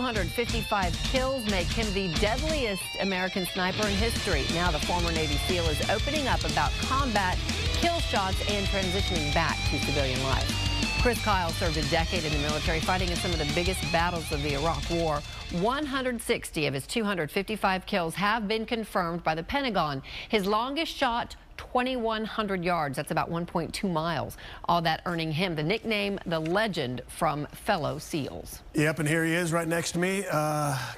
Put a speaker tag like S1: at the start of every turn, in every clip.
S1: 255 kills make him the deadliest American sniper in history. Now the former Navy SEAL is opening up about combat, kill shots, and transitioning back to civilian life. Chris Kyle served a decade in the military, fighting in some of the biggest battles of the Iraq War. 160 of his 255 kills have been confirmed by the Pentagon. His longest shot, 2,100 yards. That's about 1.2 miles. All that earning him the nickname, the Legend, from fellow SEALs.
S2: Yep, and here he is right next to me,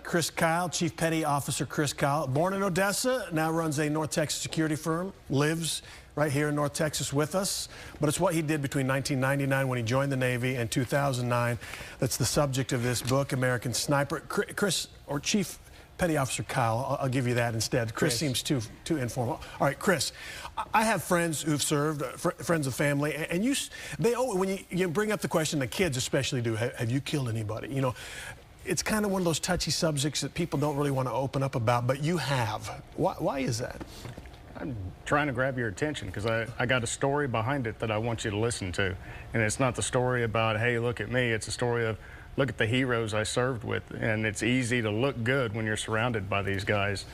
S2: Chris Kyle, Chief Petty Officer Chris Kyle. Born in Odessa, now runs a North Texas security firm, lives right here in North Texas with us. But it's what he did between 1999 when he joined the Navy and 2009 that's the subject of this book, American Sniper. Chris, or Chief Petty Officer Kyle, I'll give you that instead. Chris seems too informal. All right, Chris, I have friends who've served, friends of family, and when you bring up the question, the kids especially do, have you killed anybody? You know, it's kind of one of those touchy subjects that people don't really want to open up about, but you have. Why is that?
S3: I'm trying to grab your attention because I got a story behind it that I want you to listen to. And it's not the story about, hey, look at me. It's a story of, look at the heroes I served with. And it's easy to look good when you're surrounded by these guys.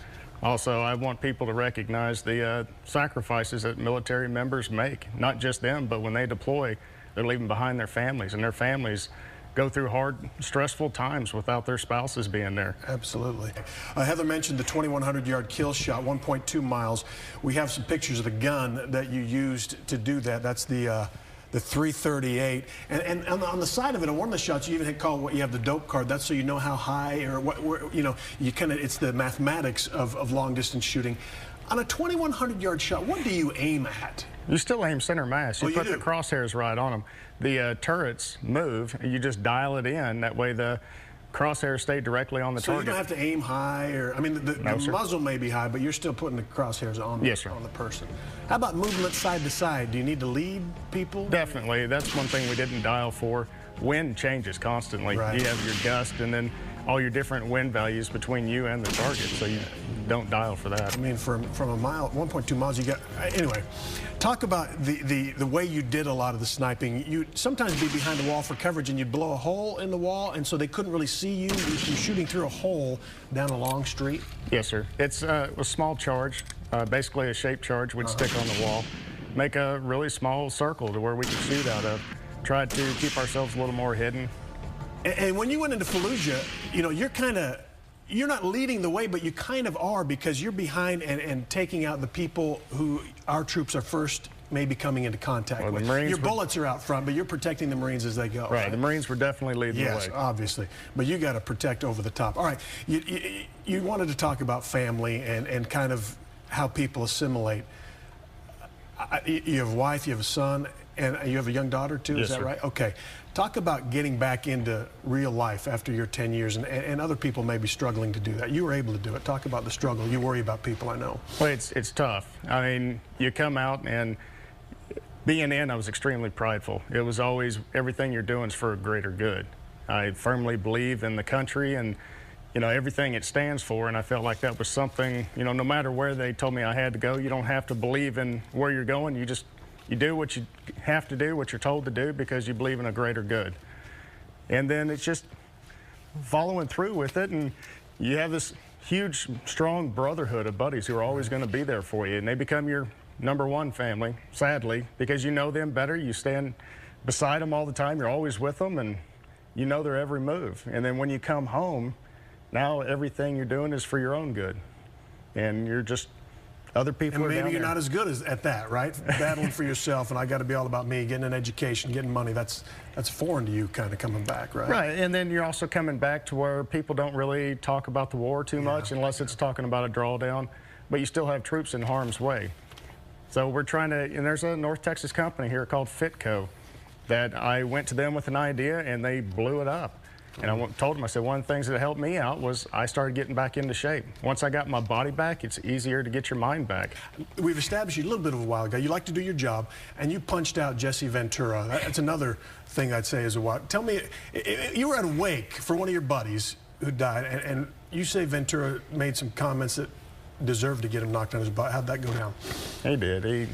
S3: Also, I want people to recognize the sacrifices that military members make. Not just them, but when they deploy, they're leaving behind their families, and their families go through hard, stressful times without their spouses being there.
S2: Absolutely. Heather mentioned the 2,100-yard kill shot, 1.2 miles. We have some pictures of the gun that you used to do that. That's the 338. And on the side of it, on one of the shots, you even call what you have the dope card. That's so you know how high or what, you know, you kind of, it's the mathematics of long-distance shooting. On a 2,100-yard shot, what do you aim at?
S3: You still aim center mass. You put the crosshairs right on them. The turrets move. You just dial it in. That way the crosshairs stay directly on the target.
S2: So you don't have to aim high, or I mean, the muzzle may be high, but you're still putting the crosshairs on the person. How about movement side to side? Do you need to lead people?
S3: Definitely. That's one thing we didn't dial for. Wind changes constantly.
S2: Right.
S3: You have your gust and then all your different wind values between you and the target, so you don't dial for that.
S2: I mean, from a mile, 1.2 miles, you got, anyway, talk about the way you did a lot of the sniping. You'd sometimes be behind a wall for coverage and you'd blow a hole in the wall, and so they couldn't really see you. You're shooting through a hole down a long street?
S3: Yes, sir. It's a small charge, basically a shaped charge we'd stick on the wall, make a really small circle to where we could shoot out of. Tried to keep ourselves a little more hidden.
S2: And when you went into Fallujah, you know, you're not leading the way, but you kind of are, because you're behind and taking out the people who our troops are first maybe coming into contact with. Your bullets are out front, but you're protecting the Marines as they go.
S3: Right, the Marines were definitely leading the way.
S2: Yes, obviously. But you got to protect over the top. All right, you wanted to talk about family and kind of how people assimilate. You have a wife, you have a son, and you have a young daughter too, is that right? Okay. Talk about getting back into real life after your 10 years, and other people may be struggling to do that. You were able to do it. Talk about the struggle. You worry about people, I know.
S3: Well, it's tough. I mean, you come out, and being in, I was extremely prideful. It was always, everything you're doing is for a greater good. I firmly believe in the country and, you know, everything it stands for, and I felt like that was something, you know, no matter where they told me I had to go, you don't have to believe in where you're going. You do what you have to do, what you're told to do, because you believe in a greater good. And then it's just following through with it, and you have this huge, strong brotherhood of buddies who are always going to be there for you, and they become your #1 family, sadly, because you know them better. You stand beside them all the time. You're always with them, and you know their every move. And then when you come home, now everything you're doing is for your own good, and you're just other people.
S2: And maybe you're not as good at that, right? Battling for yourself, and I got to be all about me, getting an education, getting money. That's foreign to you, kind of coming back, right?
S3: Right, and then you're also coming back to where people don't really talk about the war too much, unless it's talking about a drawdown, but you still have troops in harm's way. So we're trying to, and there's a North Texas company here called Fitco that I went to them with an idea, and they blew it up. And I told them, I said, one of the things that helped me out was I started getting back into shape. Once I got my body back, it's easier to get your mind back.
S2: We've established you a little bit of a while ago. You like to do your job, and you punched out Jesse Ventura. That's another thing I'd say is a while. Tell me, you were at a wake for one of your buddies who died, and you say Ventura made some comments that deserved to get him knocked on his butt. How'd that go down?
S3: He did.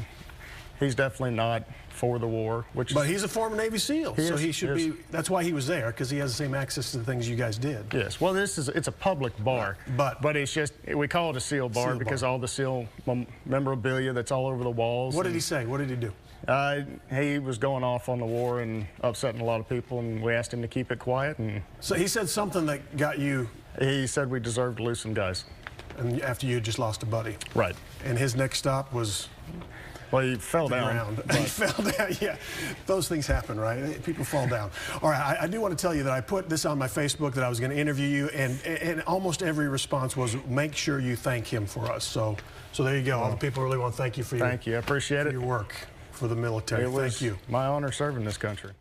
S3: he's definitely not for the war.
S2: But he's a former Navy SEAL, so he should be. That's why he was there, because he has the same access to the things you guys did.
S3: Yes. Well, it's a public bar, but it's just, we call it a SEAL bar because all the SEAL memorabilia that's all over the walls.
S2: What did he say? What did he do?
S3: He was going off on the war and upsetting a lot of people, and we asked him to keep it quiet. And
S2: so he said something that got you.
S3: He said we deserve to lose some guys.
S2: And after you had just lost a buddy.
S3: Right.
S2: And his next stop was.
S3: Well, he fell down.
S2: He fell down, yeah. Those things happen, right? People fall down. All right, I do want to tell you that I put this on my Facebook that I was going to interview you, and almost every response was, make sure you thank him for us. So there you go. All the people really want to thank you for
S3: Thank you. I appreciate it.
S2: Your work for the military.
S3: It was
S2: thank you.
S3: My honor serving this country.